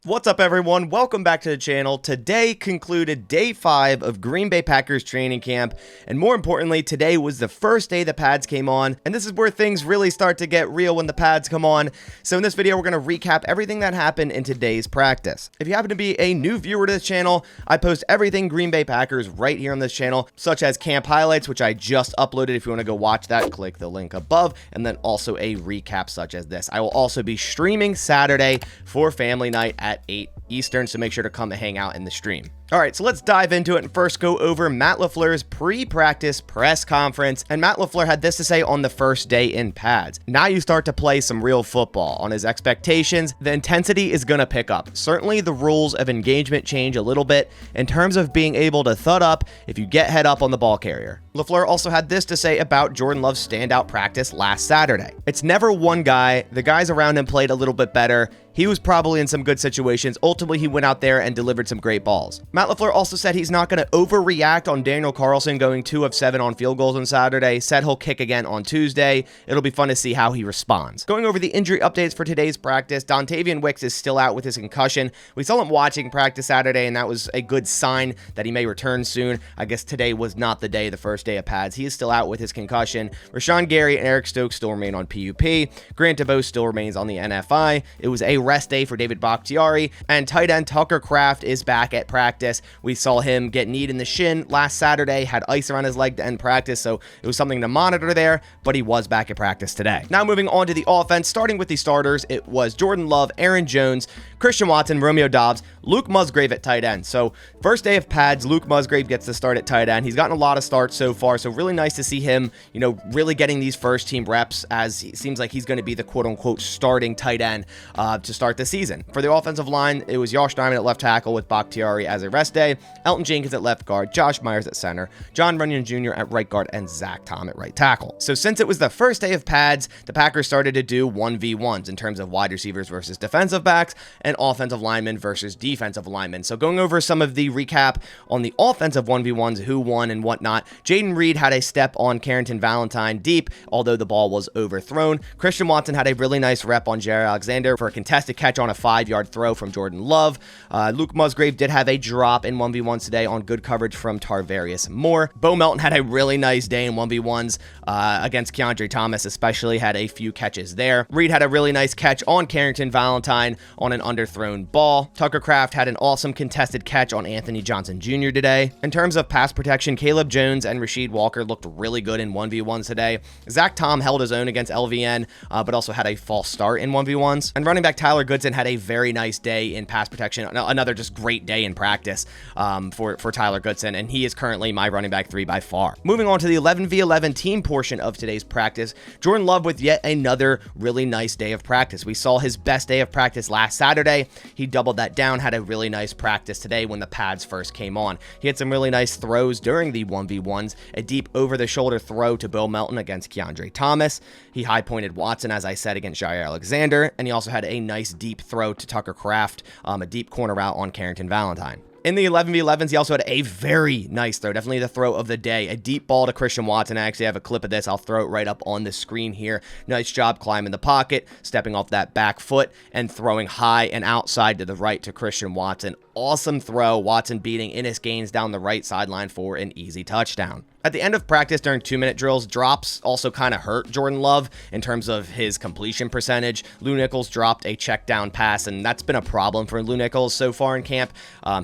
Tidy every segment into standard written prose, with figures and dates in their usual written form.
What's up, everyone? Welcome back to the channel. Today concluded day 5 of Green Bay Packers training camp, and more importantly, today was the first day the pads came on, and this is where things really start to get real when the pads come on. So in this video, we're going to recap everything that happened in today's practice. If you happen to be a new viewer to this channel, I post everything Green Bay Packers right here on this channel, such as camp highlights, which I just uploaded. If you want to go watch that, click the link above, and then also a recap such as this. I will also be streaming Saturday for family night at 8 Eastern, so make sure to come and hang out in the stream. All right, so let's dive into it and first go over Matt LaFleur's pre-practice press conference. And Matt LaFleur had this to say on the first day in pads. Now you start to play some real football. On his expectations, the intensity is going to pick up. Certainly the rules of engagement change a little bit in terms of being able to thud up if you get head up on the ball carrier. LaFleur also had this to say about Jordan Love's standout practice last Saturday. It's never one guy. The guys around him played a little bit better. He was probably in some good situations. Ultimately, he went out there and delivered some great balls. Matt LaFleur also said he's not going to overreact on Daniel Carlson going 2 of 7 on field goals on Saturday. Said he'll kick again on Tuesday. It'll be fun to see how he responds. Going over the injury updates for today's practice, Dontavian Wicks is still out with his concussion. We saw him watching practice Saturday, and that was a good sign that he may return soon. I guess today was not the day, the first day of pads. He is still out with his concussion. Rashawn Gary and Eric Stokes still remain on PUP. Grant DeBoer still remains on the NFI. It was a rest day for David Bakhtiari, and tight end Tucker Kraft is back at practice. We saw him get kneed in the shin last Saturday, had ice around his leg to end practice, so it was something to monitor there, but he was back at practice today. Now moving on to the offense, starting with the starters, it was Jordan Love, Aaron Jones, Christian Watson, Romeo Doubs, Luke Musgrave at tight end. So first day of pads, Luke Musgrave gets to start at tight end. He's gotten a lot of starts so far, so really nice to see him, really getting these first team reps, as it seems like he's going to be the quote-unquote starting tight end to start the season. For the offensive line, it was Josh Diamond at left tackle with Bakhtiari as a rest day, Elton Jenkins at left guard, Josh Myers at center, John Runyon Jr. at right guard, and Zach Tom at right tackle. So since it was the first day of pads, the Packers started to do 1v1s in terms of wide receivers versus defensive backs and offensive linemen versus defensive linemen. So going over some of the recap on the offensive 1v1s, who won and whatnot, Jaden Reed had a step on Carrington Valentine deep, although the ball was overthrown. Christian Watson had a really nice rep on Jair Alexander for a contested catch on a 5-yard throw from Jordan Love. Luke Musgrave did have a drop in 1v1s today on good coverage from Tarvarius Moore. Bo Melton had a really nice day in 1v1s against Keandre Thomas, especially had a few catches there. Reed had a really nice catch on Carrington Valentine on an underthrown ball. Tucker Kraft had an awesome contested catch on Anthony Johnson Jr. today. In terms of pass protection, Caleb Jones and Rasheed Walker looked really good in 1v1s today. Zach Tom held his own against LVN, but also had a false start in 1v1s. And running back Tyler Goodson had a very nice day in pass protection. Another just great day in practice for Tyler Goodson, and he is currently my running back 3 by far. Moving on to the 11v11 team portion of today's practice, Jordan Love with yet another really nice day of practice. We saw his best day of practice last Saturday. He doubled that down, had a really nice practice today when the pads first came on. He had some really nice throws during the 1v1s, a deep over-the-shoulder throw to Bo Melton against Keandre Thomas. He high-pointed Watson, as I said, against Jair Alexander, and he also had a nice deep throw to Tucker Kraft, a deep corner route on Carrington Valentine. In the 11v11s, he also had a very nice throw, definitely the throw of the day, a deep ball to Christian Watson. I actually have a clip of this. I'll throw it right up on the screen here. Nice job climbing the pocket, stepping off that back foot, and throwing high and outside to the right to Christian Watson. Awesome throw. Watson beating Ennis Gaines down the right sideline for an easy touchdown. At the end of practice during 2-minute drills, drops also kind of hurt Jordan Love in terms of his completion percentage. Lou Nichols dropped a check down pass, and that's been a problem for Lou Nichols so far in camp.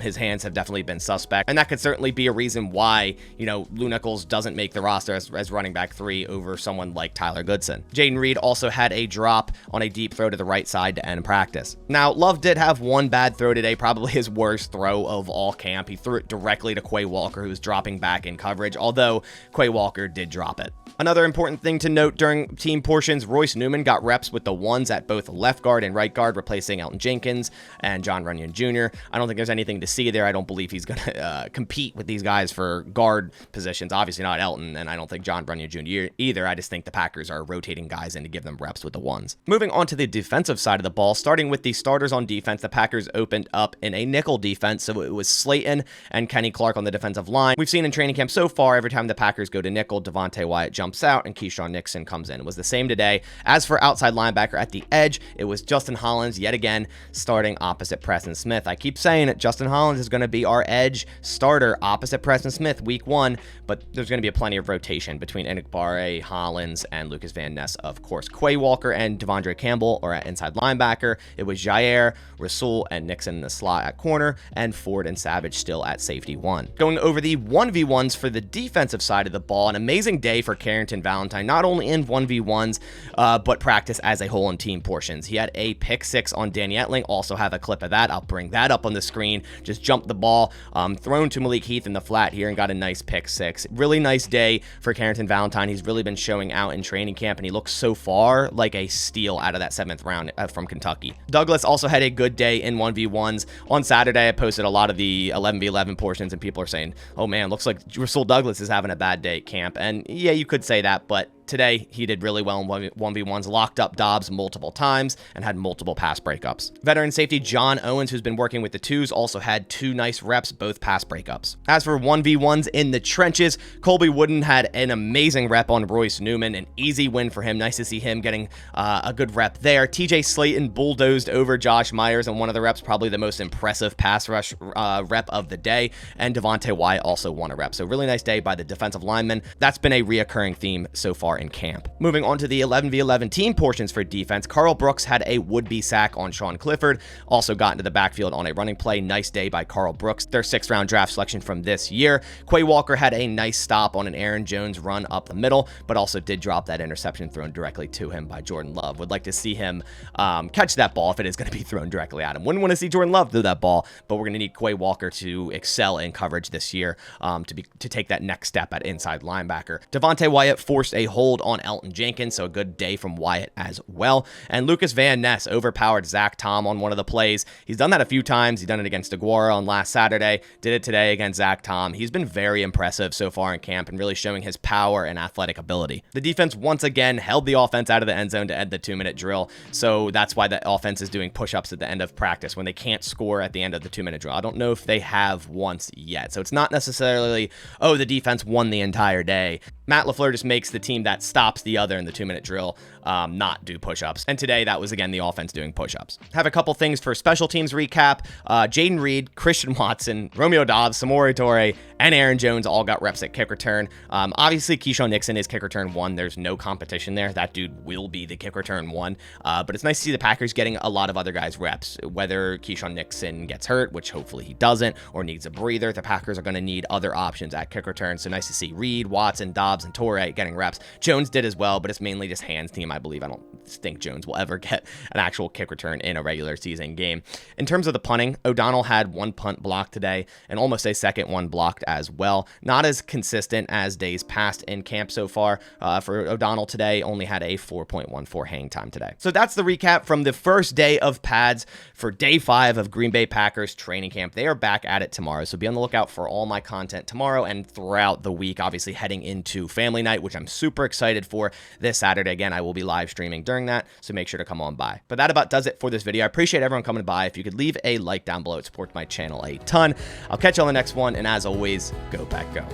His hands have definitely been suspect, and that could certainly be a reason why, Lou Nichols doesn't make the roster as running back 3 over someone like Tyler Goodson. Jaden Reed also had a drop on a deep throw to the right side to end practice. Now, Love did have one bad throw today, probably his worst throw of all camp. He threw it directly to Quay Walker, who was dropping back in coverage, although Quay Walker did drop it. Another important thing to note during team portions, Royce Newman got reps with the ones at both left guard and right guard, replacing Elton Jenkins and John Runyon Jr. I don't think there's anything to see there. I don't believe he's going to compete with these guys for guard positions. Obviously not Elton, and I don't think John Runyon Jr. either. I just think the Packers are rotating guys in to give them reps with the ones. Moving on to the defensive side of the ball, starting with the starters on defense, the Packers opened up in a nickel defense, so it was Slayton and Kenny Clark on the defensive line. We've seen in training camp so far, every anytime the Packers go to nickel, Devontae Wyatt jumps out and Keyshawn Nixon comes in. It was the same today. As for outside linebacker at the edge, it was Justin Hollins yet again starting opposite Preston Smith. I keep saying it, Justin Hollins is going to be our edge starter opposite Preston Smith week 1, but there's going to be plenty of rotation between Enikbare, Hollins, and Lucas Van Ness, of course. Quay Walker and Devondre Campbell are at inside linebacker. It was Jair, Rasul, and Nixon in the slot at corner, and Ford and Savage still at safety 1. Going over the 1v1s for the defensive side of the ball, an amazing day for Carrington Valentine, not only in 1v1s, but practice as a whole in team portions. He had a pick 6 on Danny Etling, also have a clip of that. I'll bring that up on the screen. Just jumped the ball, thrown to Malik Heath in the flat here and got a nice pick 6. Really nice day for Carrington Valentine. He's really been showing out in training camp, and he looks so far like a steal out of that 7th round from Kentucky. Douglas also had a good day in 1v1s. On Saturday, I posted a lot of the 11v11 portions, and people are saying, oh man, looks like Rasul Douglas is having a bad day at camp. And yeah, you could say that, but today, he did really well in 1v1s, locked up Dobbs multiple times and had multiple pass breakups. Veteran safety John Owens, who's been working with the 2s, also had 2 nice reps, both pass breakups. As for 1v1s in the trenches, Colby Wooden had an amazing rep on Royce Newman, an easy win for him. Nice to see him getting a good rep there. TJ Slayton bulldozed over Josh Myers on one of the reps, probably the most impressive pass rush rep of the day, and Devontae Wyatt also won a rep. So really nice day by the defensive linemen. That's been a reoccurring theme so far in camp. Moving on to the 11v11 team portions for defense, Carl Brooks had a would-be sack on Sean Clifford, also got into the backfield on a running play. Nice day by Carl Brooks, their 6th round draft selection from this year. Quay Walker had a nice stop on an Aaron Jones run up the middle, but also did drop that interception thrown directly to him by Jordan Love. Would like to see him catch that ball if it is going to be thrown directly at him. Wouldn't want to see Jordan Love throw that ball, but we're going to need Quay Walker to excel in coverage this year to take that next step at inside linebacker. Devontae Wyatt forced a hold on Elton Jenkins, so a good day from Wyatt as well. And Lucas Van Ness overpowered Zach Tom on one of the plays. He's done that a few times. He's done it against Aguara on last Saturday, did it today against Zach Tom. He's been very impressive so far in camp and really showing his power and athletic ability. The defense once again held the offense out of the end zone to end the 2-minute drill, so that's why the offense is doing push-ups at the end of practice when they can't score at the end of the 2-minute drill. I don't know if they have once yet, so it's not necessarily, oh, the defense won the entire day. Matt LaFleur just makes the team that stops the other in the 2-minute drill not do push-ups. And today, that was, again, the offense doing push-ups. Have a couple things for special teams recap. Jaden Reed, Christian Watson, Romeo Dobbs, Samori Toure, and Aaron Jones all got reps at kick return. Obviously, Keyshawn Nixon is kick return 1. There's no competition there. That dude will be the kick return 1. But it's nice to see the Packers getting a lot of other guys reps. Whether Keyshawn Nixon gets hurt, which hopefully he doesn't, or needs a breather, the Packers are going to need other options at kick return. So nice to see Reed, Watson, Dobbs, and Toure getting reps. Jones did as well, but it's mainly just hands team, I believe. I don't think Jones will ever get an actual kick return in a regular season game. In terms of the punting, O'Donnell had 1 punt blocked today and almost a second one blocked as well. Not as consistent as days past in camp so far. For O'Donnell today, only had a 4.14 hang time today. So that's the recap from the first day of pads for day 5 of Green Bay Packers training camp. They are back at it tomorrow, so be on the lookout for all my content tomorrow and throughout the week, obviously heading into family night, which I'm super excited for this Saturday. Again, I will be live streaming during that, so make sure to come on by. But that about does it for this video. I appreciate everyone coming by. If you could leave a like down below, it supports my channel a ton. I'll catch you on the next one, and as always, go Pack Go.